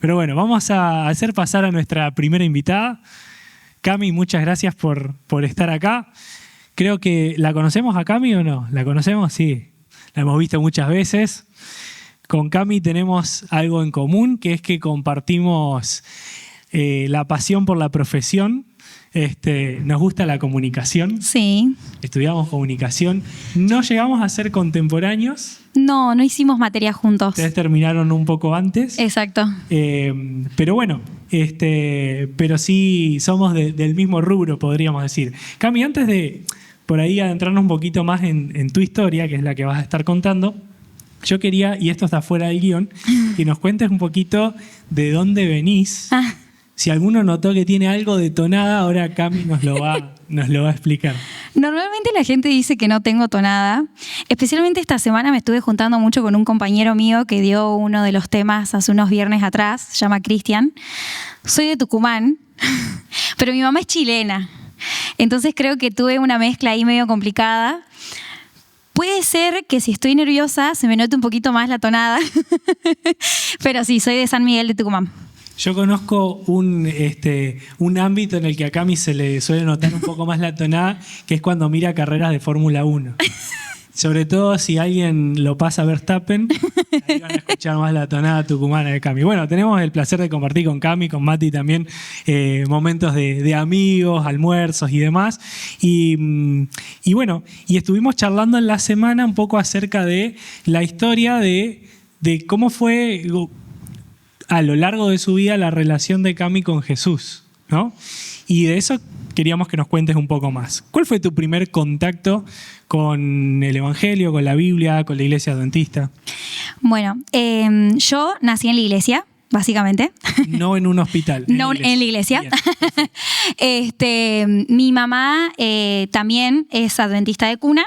Pero bueno, vamos a hacer pasar a nuestra primera invitada. Cami, muchas gracias por estar acá. Creo que, ¿la conocemos a Cami o no? ¿La conocemos? Sí, la hemos visto muchas veces. Con Cami tenemos algo en común, que es que compartimos la pasión por la profesión. Nos gusta la comunicación. Sí. Estudiamos comunicación. No llegamos a ser contemporáneos. No hicimos materia juntos. Ustedes terminaron un poco antes. Exacto. Pero bueno, pero sí somos del mismo rubro, podríamos decir. Cami, antes de por ahí adentrarnos un poquito más en tu historia, que es la que vas a estar contando, yo quería, y esto está fuera del guión, que nos cuentes un poquito de dónde venís. Si alguno notó que tiene algo de tonada, ahora Cami nos lo va a explicar. Normalmente la gente dice que no tengo tonada. Especialmente esta semana me estuve juntando mucho con un compañero mío que dio uno de los temas hace unos viernes atrás. Se llama Cristian. Soy de Tucumán, pero mi mamá es chilena. Entonces creo que tuve una mezcla ahí medio complicada. Puede ser que si estoy nerviosa se me note un poquito más la tonada. Pero sí, soy de San Miguel de Tucumán. Yo conozco un ámbito en el que a Cami se le suele notar un poco más la tonada, que es cuando mira carreras de Fórmula 1. Sobre todo si alguien lo pasa a Verstappen, ahí van a escuchar más la tonada tucumana de Cami. Bueno, tenemos el placer de compartir con Cami, con Mati también, momentos de amigos, almuerzos y demás. Y bueno, y estuvimos charlando en la semana un poco acerca de la historia de cómo fue a lo largo de su vida la relación de Cami con Jesús, ¿no? Y de eso queríamos que nos cuentes un poco más. ¿Cuál fue tu primer contacto con el Evangelio, con la Biblia, con la Iglesia Adventista? Bueno, yo nací en la iglesia, básicamente. No en un hospital. No, en la iglesia. Mi mamá también es adventista de cuna.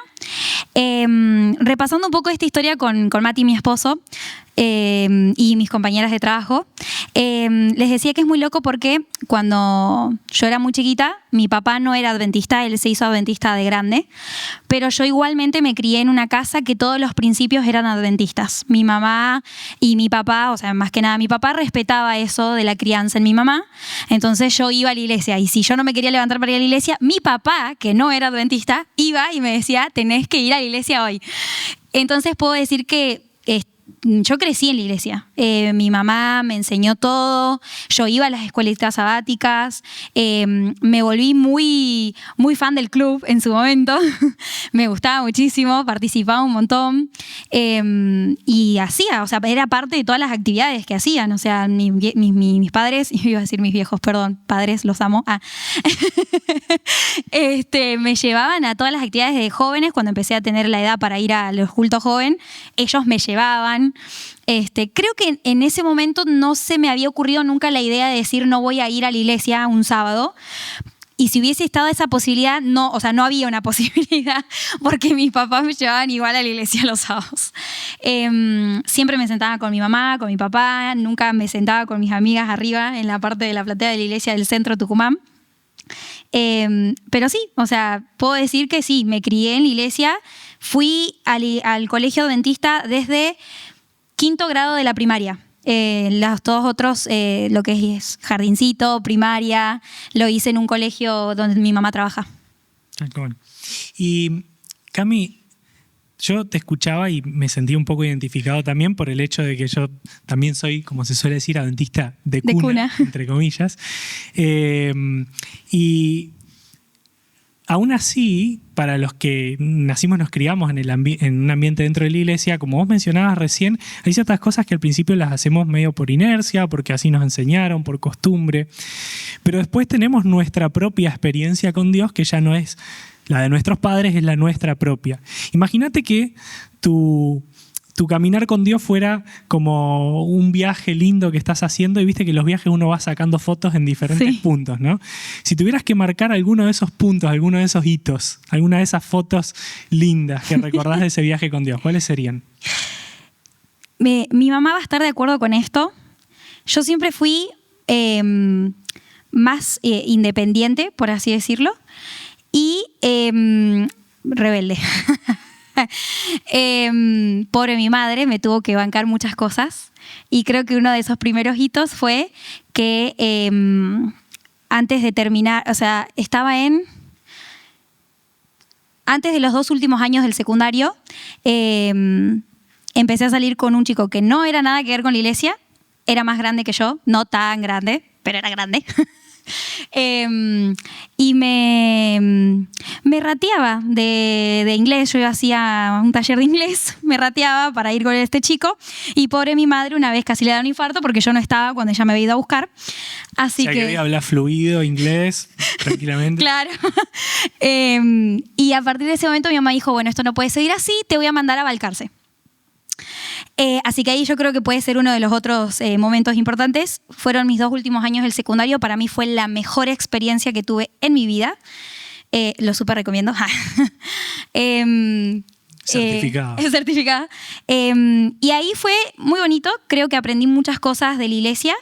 Repasando un poco esta historia con Mati, mi esposo, y mis compañeras de trabajo, les decía que es muy loco porque cuando yo era muy chiquita, mi papá no era adventista, él se hizo adventista de grande, pero yo igualmente me crié en una casa que todos los principios eran adventistas. Mi mamá y mi papá, o sea, más que nada mi papá respetaba eso de la crianza en mi mamá, entonces yo iba a la iglesia y si yo no me quería levantar para ir a la iglesia, mi papá, que no era adventista, iba y me decía, tenés que ir a la iglesia hoy. Entonces puedo decir que yo crecí en la iglesia. Mi mamá me enseñó todo. Yo iba a las escuelitas sabáticas. Me volví muy, muy fan del club en su momento. Me gustaba muchísimo, participaba un montón. Y hacía, o sea, era parte de todas las actividades que hacían. O sea, mis padres, iba a decir mis viejos, perdón, padres, los amo. Me llevaban a todas las actividades de jóvenes cuando empecé a tener la edad para ir a los cultos joven. Ellos me llevaban. Creo que en ese momento no se me había ocurrido nunca la idea de decir no voy a ir a la iglesia un sábado. Y si hubiese estado esa posibilidad, no, o sea, no había una posibilidad porque mis papás me llevaban igual a la iglesia los sábados. Siempre me sentaba con mi mamá, con mi papá, nunca me sentaba con mis amigas arriba en la parte de la platea de la iglesia del centro Tucumán. Pero sí, o sea, puedo decir que sí, me crié en la iglesia, fui al colegio adventista desde 5º grado de la primaria. Los todos otros, lo que es jardincito, primaria, lo hice en un colegio donde mi mamá trabaja. Y Cami, yo te escuchaba y me sentí un poco identificado también por el hecho de que yo también soy, como se suele decir, adventista de cuna. Entre comillas. Y aún así, para los que nacimos, nos criamos en un ambiente dentro de la iglesia, como vos mencionabas recién, hay ciertas cosas que al principio las hacemos medio por inercia, porque así nos enseñaron, por costumbre. Pero después tenemos nuestra propia experiencia con Dios, que ya no es la de nuestros padres, es la nuestra propia. Imagínate que tu caminar con Dios fuera como un viaje lindo que estás haciendo y viste que los viajes uno va sacando fotos en diferentes puntos, ¿no? Si tuvieras que marcar alguno de esos puntos, alguno de esos hitos, alguna de esas fotos lindas que recordás de ese viaje con Dios, ¿cuáles serían? Mi mamá va a estar de acuerdo con esto. Yo siempre fui más independiente, por así decirlo, y rebelde. Pobre mi madre, me tuvo que bancar muchas cosas. Y creo que uno de esos primeros hitos fue que antes de terminar, o sea, antes de los 2 últimos años del secundario, empecé a salir con un chico que no era nada que ver con la iglesia, era más grande que yo, no tan grande, pero era grande. Y me rateaba de inglés. Yo hacía un taller de inglés, me rateaba para ir con este chico, y pobre mi madre una vez casi le da un infarto porque yo no estaba cuando ella me había ido a buscar. Así o sea, que habla fluido inglés tranquilamente. Claro. Y a partir de ese momento mi mamá dijo, bueno, esto no puede seguir así, te voy a mandar a Balcarce. Así que ahí yo creo que puede ser uno de los otros momentos importantes. Fueron mis 2 últimos años del secundario. Para mí fue la mejor experiencia que tuve en mi vida. Lo súper recomiendo. Certificada. Certificada. Y ahí fue muy bonito. Creo que aprendí muchas cosas de la iglesia.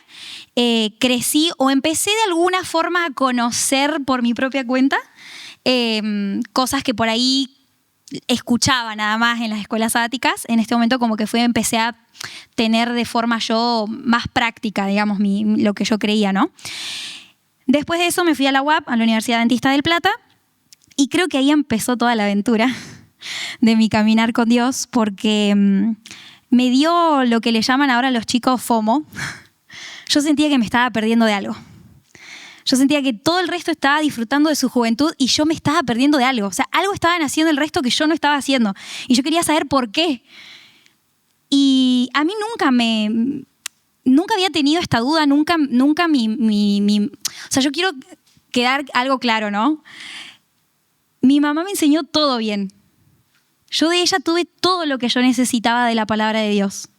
Crecí o empecé de alguna forma a conocer por mi propia cuenta cosas que por ahí escuchaba nada más en las escuelas sabáticas. En este momento como que empecé a tener de forma yo más práctica, digamos, lo que yo creía, ¿no? Después de eso me fui a la UAP, a la Universidad Adventista del Plata, y creo que ahí empezó toda la aventura de mi caminar con Dios, porque me dio lo que le llaman ahora los chicos FOMO. Yo sentía que me estaba perdiendo de algo. Yo sentía que todo el resto estaba disfrutando de su juventud y yo me estaba perdiendo de algo. O sea, algo estaban haciendo el resto que yo no estaba haciendo. Y yo quería saber por qué. Y a mí nunca había tenido esta duda, nunca o sea, yo quiero quedar algo claro, ¿no? Mi mamá me enseñó todo bien. Yo de ella tuve todo lo que yo necesitaba de la palabra de Dios.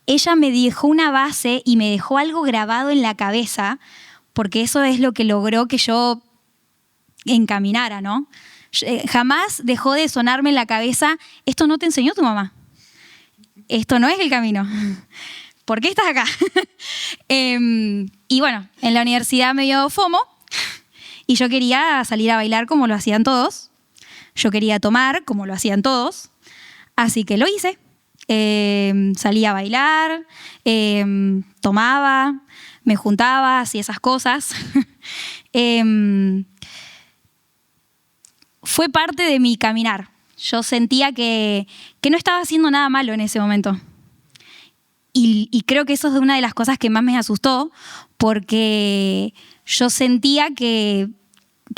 Ella me dejó una base y me dejó algo grabado en la cabeza, porque eso es lo que logró que yo encaminara, ¿no? Jamás dejó de sonarme en la cabeza, esto no te enseñó tu mamá. Esto no es el camino. ¿Por qué estás acá? Y bueno, en la universidad me dio FOMO y yo quería salir a bailar como lo hacían todos. Yo quería tomar como lo hacían todos. Así que lo hice. Salía a bailar, tomaba, me juntaba, hacía esas cosas. Fue parte de mi caminar. Yo sentía que no estaba haciendo nada malo en ese momento. Y creo que eso es una de las cosas que más me asustó, porque yo sentía que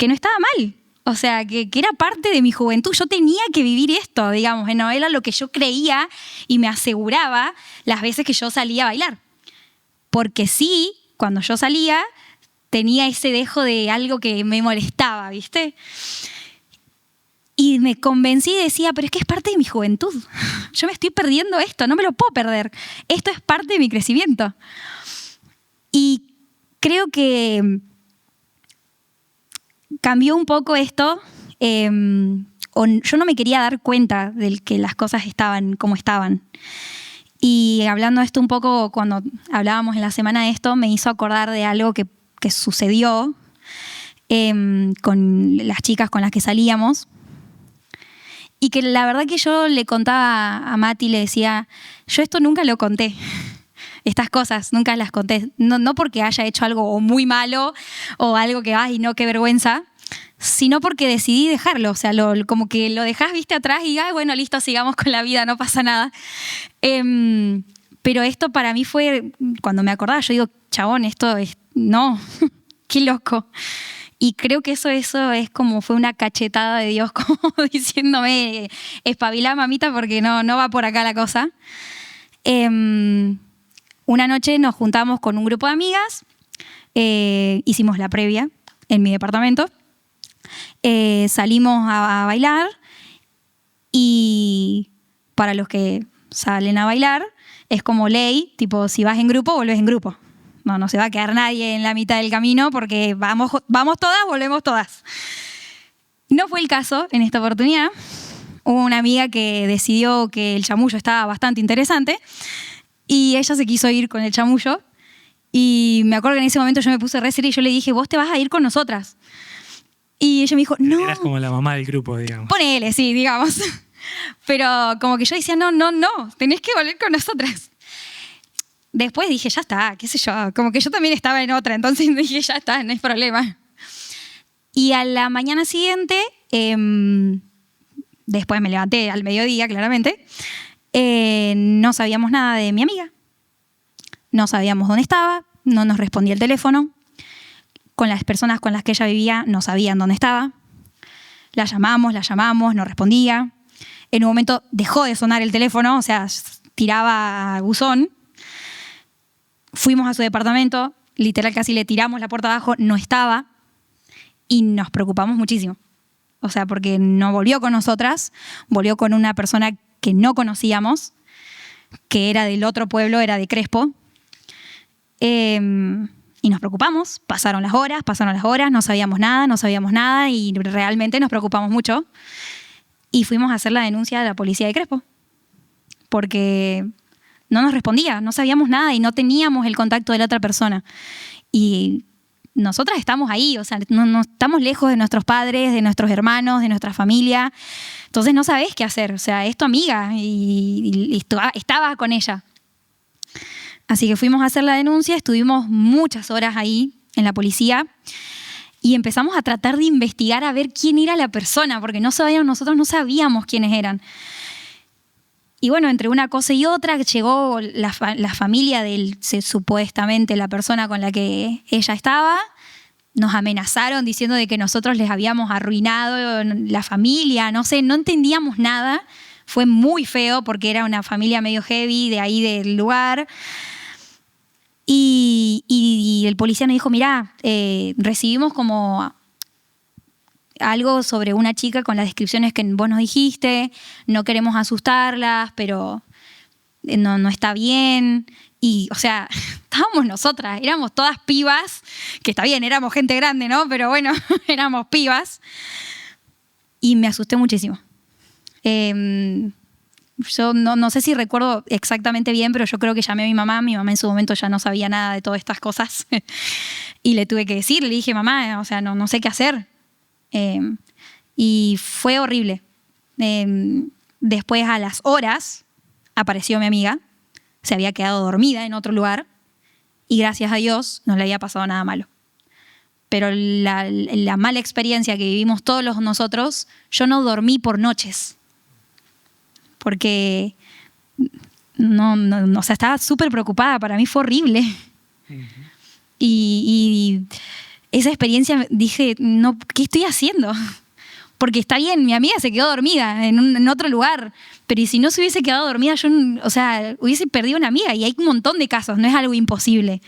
no estaba mal. O sea, que era parte de mi juventud. Yo tenía que vivir esto, digamos. No era lo que yo creía y me aseguraba las veces que yo salía a bailar. Porque sí, cuando yo salía, tenía ese dejo de algo que me molestaba, ¿viste? Y me convencí y decía, pero es que es parte de mi juventud. Yo me estoy perdiendo esto, no me lo puedo perder. Esto es parte de mi crecimiento. Y creo que cambió un poco esto. Yo no me quería dar cuenta de que las cosas estaban como estaban. Y hablando de esto un poco, cuando hablábamos en la semana de esto, me hizo acordar de algo que sucedió con las chicas con las que salíamos. Y que la verdad que yo le contaba a Mati, le decía, yo esto nunca lo conté. Estas cosas nunca las conté. No porque haya hecho algo muy malo o algo que, ay, no, qué vergüenza, sino porque decidí dejarlo. O sea, como que lo dejás, viste, atrás y, ay, bueno, listo, sigamos con la vida, no pasa nada. Pero esto para mí fue, cuando me acordaba, yo digo, chabón, esto es, no, qué loco. Y creo que eso es como fue una cachetada de Dios, como diciéndome, espabilá, mamita, porque no va por acá la cosa. Una noche nos juntamos con un grupo de amigas, hicimos la previa en mi departamento, salimos a bailar y para los que salen a bailar es como ley, tipo si vas en grupo, volvés en grupo. No se va a quedar nadie en la mitad del camino porque vamos todas, volvemos todas. No fue el caso en esta oportunidad. Hubo una amiga que decidió que el chamullo estaba bastante interesante y ella se quiso ir con el chamullo. Y me acuerdo que en ese momento yo me puse re seria y yo le dije, vos te vas a ir con nosotras. Y ella me dijo, no. Eras como la mamá del grupo, digamos. Ponele, sí, digamos. Pero como que yo decía, no, tenés que volver con nosotras. Después dije, ya está, qué sé yo, como que yo también estaba en otra, entonces dije, ya está, no hay problema. Y a la mañana siguiente, después me levanté al mediodía, claramente, no sabíamos nada de mi amiga. No sabíamos dónde estaba, no nos respondía el teléfono. Con las personas con las que ella vivía no sabían dónde estaba. La llamamos, no respondía. En un momento dejó de sonar el teléfono, o sea, tiraba buzón. Fuimos a su departamento, literal casi le tiramos la puerta abajo, no estaba. Y nos preocupamos muchísimo. O sea, porque no volvió con nosotras, volvió con una persona que no conocíamos, que era del otro pueblo, era de Crespo. Y nos preocupamos, pasaron las horas, no sabíamos nada y realmente nos preocupamos mucho. Y fuimos a hacer la denuncia a la policía de Crespo. Porque no nos respondía, no sabíamos nada y no teníamos el contacto de la otra persona. Y nosotras estamos ahí, o sea, no estamos lejos de nuestros padres, de nuestros hermanos, de nuestra familia. Entonces no sabés qué hacer, o sea, es tu amiga y estabas con ella. Así que fuimos a hacer la denuncia, estuvimos muchas horas ahí en la policía y empezamos a tratar de investigar a ver quién era la persona, porque nosotros no sabíamos quiénes eran. Y bueno, entre una cosa y otra llegó la familia de supuestamente la persona con la que ella estaba. Nos amenazaron diciendo de que nosotros les habíamos arruinado la familia, no sé, no entendíamos nada. Fue muy feo porque era una familia medio heavy de ahí del lugar. Y el policía nos dijo, mirá, recibimos como algo sobre una chica con las descripciones que vos nos dijiste, no queremos asustarlas, pero no está bien. Y, o sea, estábamos nosotras, éramos todas pibas, que está bien, éramos gente grande, ¿no? Pero bueno, éramos pibas. Y me asusté muchísimo. Yo no sé si recuerdo exactamente bien, pero yo creo que llamé a mi mamá en su momento ya no sabía nada de todas estas cosas. Y le tuve que decir, le dije, mamá, o sea, no sé qué hacer. Y fue horrible. Después, a las horas, apareció mi amiga, se había quedado dormida en otro lugar y gracias a Dios no le había pasado nada malo. Pero la mala experiencia que vivimos todos nosotros, yo no dormí por noches. Porque o sea, estaba súper preocupada, para mí fue horrible. Uh-huh. Y esa experiencia dije, no, ¿qué estoy haciendo? Porque está bien, mi amiga se quedó dormida en otro lugar, pero ¿y si no se hubiese quedado dormida? Yo, o sea, hubiese perdido una amiga y hay un montón de casos, no es algo imposible.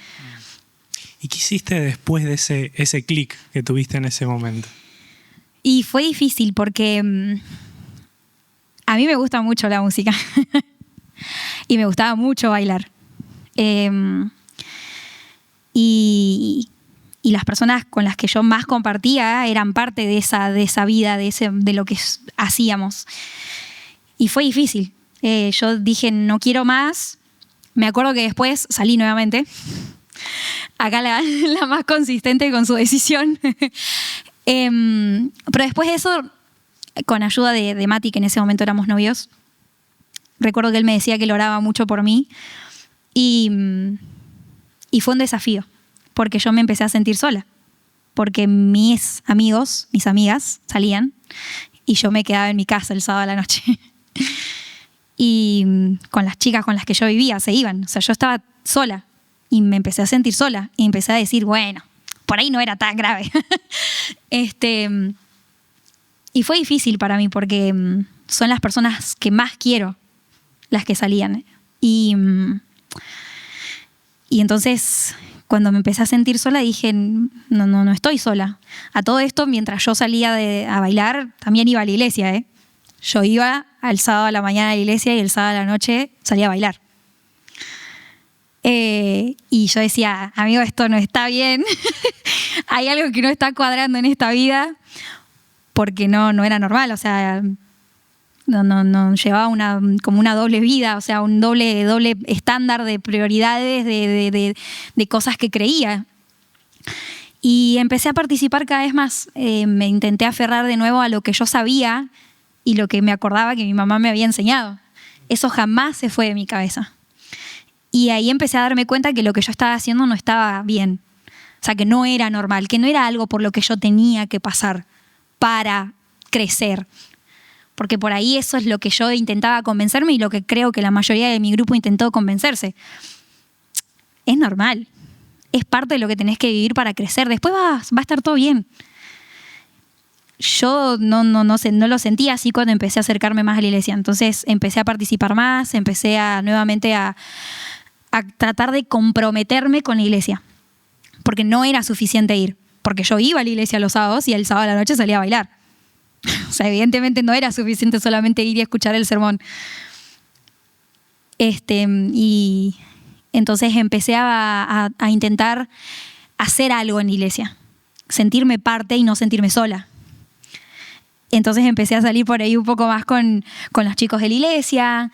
¿Y qué hiciste después de ese clic que tuviste en ese momento? Y fue difícil porque a mí me gusta mucho la música y me gustaba mucho bailar. Y las personas con las que yo más compartía eran parte de esa vida, de lo que hacíamos. Y fue difícil. Yo dije, no quiero más. Me acuerdo que después salí nuevamente. Acá la más consistente con su decisión. Pero después de eso, con ayuda de Mati, que en ese momento éramos novios, recuerdo que él me decía que él oraba mucho por mí. Y fue un desafío. Porque yo me empecé a sentir sola. Porque mis amigos, mis amigas salían y yo me quedaba en mi casa el sábado a la noche. Y con las chicas con las que yo vivía se iban. O sea, yo estaba sola y me empecé a sentir sola. Y empecé a decir, bueno, por ahí no era tan grave. Y fue difícil para mí porque son las personas que más quiero las que salían. Y entonces, cuando me empecé a sentir sola, dije, no estoy sola. A todo esto, mientras yo salía a bailar, también iba a la iglesia, ¿eh? Yo iba el sábado a la mañana a la iglesia y el sábado a la noche salía a bailar. Y yo decía, amigo, esto no está bien. Hay algo que no está cuadrando en esta vida porque no era normal. O sea, no llevaba como una doble vida, o sea, un doble estándar de prioridades, de cosas que creía. Y empecé a participar cada vez más. Me intenté aferrar de nuevo a lo que yo sabía y lo que me acordaba que mi mamá me había enseñado. Eso jamás se fue de mi cabeza. Y ahí empecé a darme cuenta que lo que yo estaba haciendo no estaba bien. O sea, que no era normal, que no era algo por lo que yo tenía que pasar para crecer. Porque por ahí eso es lo que yo intentaba convencerme y lo que creo que la mayoría de mi grupo intentó convencerse. Es normal. Es parte de lo que tenés que vivir para crecer. Después va a estar todo bien. Yo no lo sentía así cuando empecé a acercarme más a la iglesia. Entonces empecé a participar más, empecé nuevamente a tratar de comprometerme con la iglesia. Porque no era suficiente ir. Porque yo iba a la iglesia los sábados y el sábado a la noche salía a bailar. O sea, evidentemente no era suficiente solamente ir y escuchar el sermón. Y entonces empecé a intentar hacer algo en la iglesia. Sentirme parte y no sentirme sola. Entonces empecé a salir por ahí un poco más con los chicos de la iglesia,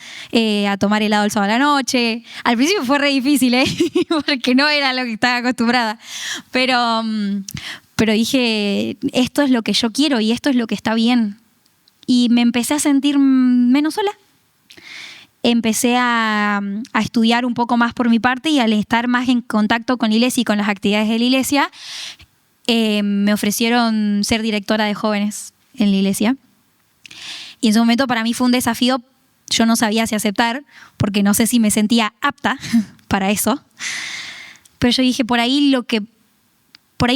a tomar helado el sábado a la noche. Al principio fue re difícil, porque no era lo que estaba acostumbrada. Pero dije, esto es lo que yo quiero y esto es lo que está bien. Y me empecé a sentir menos sola. Empecé a estudiar un poco más por mi parte y al estar más en contacto con la iglesia y con las actividades de la iglesia, me ofrecieron ser directora de jóvenes en la iglesia. Y en ese momento para mí fue un desafío. Yo no sabía si aceptar, porque no sé si me sentía apta para eso. Pero yo dije, por ahí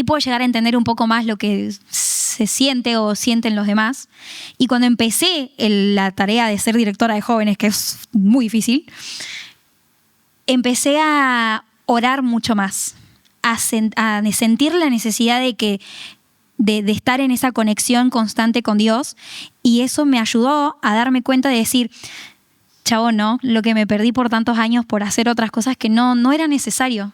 puedo llegar a entender un poco más lo que se siente o sienten los demás. Y cuando empecé la tarea de ser directora de jóvenes, que es muy difícil, empecé a orar mucho más, a sentir la necesidad de estar en esa conexión constante con Dios, y eso me ayudó a darme cuenta de decir, chabón, ¿no? Lo que me perdí por tantos años por hacer otras cosas que no era necesario.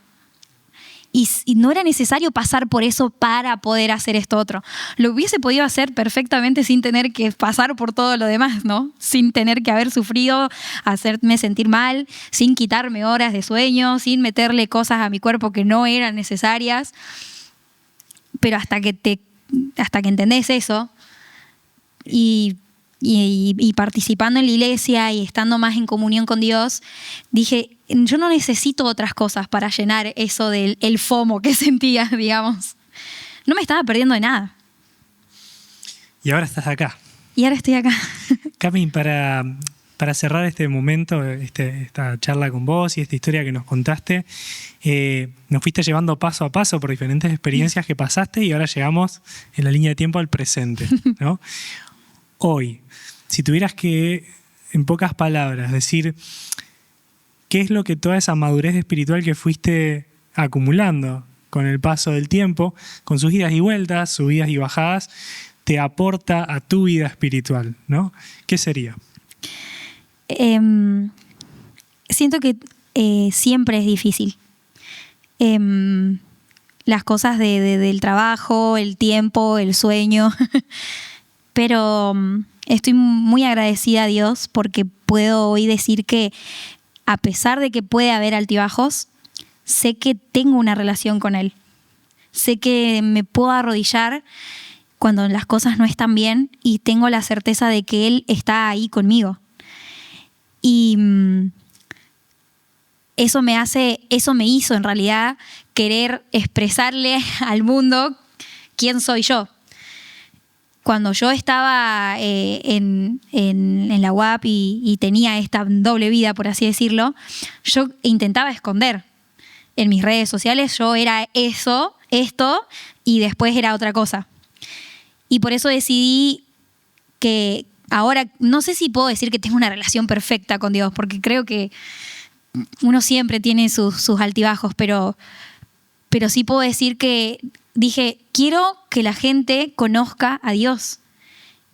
Y no era necesario pasar por eso para poder hacer esto otro. Lo hubiese podido hacer perfectamente sin tener que pasar por todo lo demás, ¿no? Sin tener que haber sufrido, hacerme sentir mal, sin quitarme horas de sueño, sin meterle cosas a mi cuerpo que no eran necesarias. Pero hasta que entendés eso y participando en la iglesia y estando más en comunión con Dios, dije, yo no necesito otras cosas para llenar eso del FOMO que sentía, digamos. No me estaba perdiendo de nada. Y ahora estás acá. Y ahora estoy acá. Cami, para cerrar este momento, esta charla con vos y esta historia que nos contaste, nos fuiste llevando paso a paso por diferentes experiencias que pasaste y ahora llegamos en la línea de tiempo al presente, ¿no? Hoy, si tuvieras que, en pocas palabras, decir qué es lo que toda esa madurez espiritual que fuiste acumulando con el paso del tiempo, con sus idas y vueltas, subidas y bajadas, te aporta a tu vida espiritual, ¿no? ¿Qué sería? Siento que siempre es difícil. Las cosas del trabajo, el tiempo, el sueño. Pero estoy muy agradecida a Dios porque puedo hoy decir que a pesar de que puede haber altibajos, sé que tengo una relación con Él. Sé que me puedo arrodillar cuando las cosas no están bien y tengo la certeza de que Él está ahí conmigo. Y eso me hizo en realidad querer expresarle al mundo quién soy yo. Cuando yo estaba en la UAP y tenía esta doble vida, por así decirlo, yo intentaba esconder. En mis redes sociales yo era esto, y después era otra cosa. Y por eso decidí que ahora, no sé si puedo decir que tengo una relación perfecta con Dios, porque creo que uno siempre tiene sus altibajos, pero sí puedo decir que dije, quiero que la gente conozca a Dios.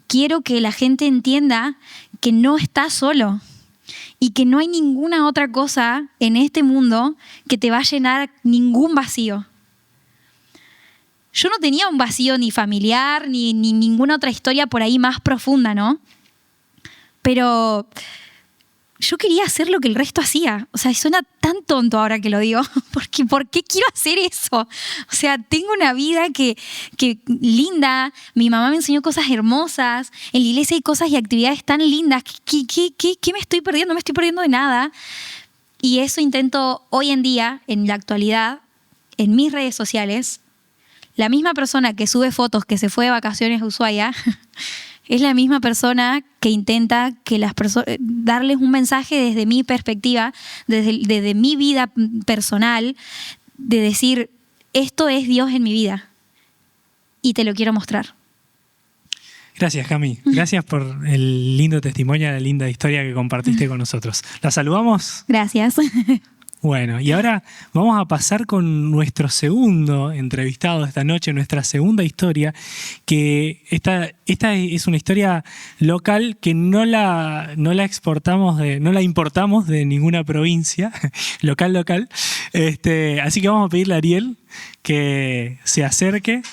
Quiero que la gente entienda que no está solo y que no hay ninguna otra cosa en este mundo que te va a llenar ningún vacío. Yo no tenía un vacío ni familiar ni ninguna otra historia por ahí más profunda, ¿no? Pero yo quería hacer lo que el resto hacía. O sea, suena tan tonto ahora que lo digo, porque ¿por qué quiero hacer eso? O sea, tengo una vida que linda, mi mamá me enseñó cosas hermosas, en la iglesia hay cosas y actividades tan lindas, ¿qué me estoy perdiendo? No me estoy perdiendo de nada. Y eso intento hoy en día, en la actualidad, en mis redes sociales. La misma persona que sube fotos que se fue de vacaciones a Ushuaia es la misma persona que intenta que darles un mensaje desde mi perspectiva, desde mi vida personal, de decir, esto es Dios en mi vida y te lo quiero mostrar. Gracias, Cami. Gracias por el lindo testimonio, la linda historia que compartiste con nosotros. ¿La saludamos? Gracias. Bueno, y ahora vamos a pasar con nuestro segundo entrevistado de esta noche, nuestra segunda historia, que esta es una historia local que no la importamos de ninguna provincia, local. Así que vamos a pedirle a Ariel que se acerque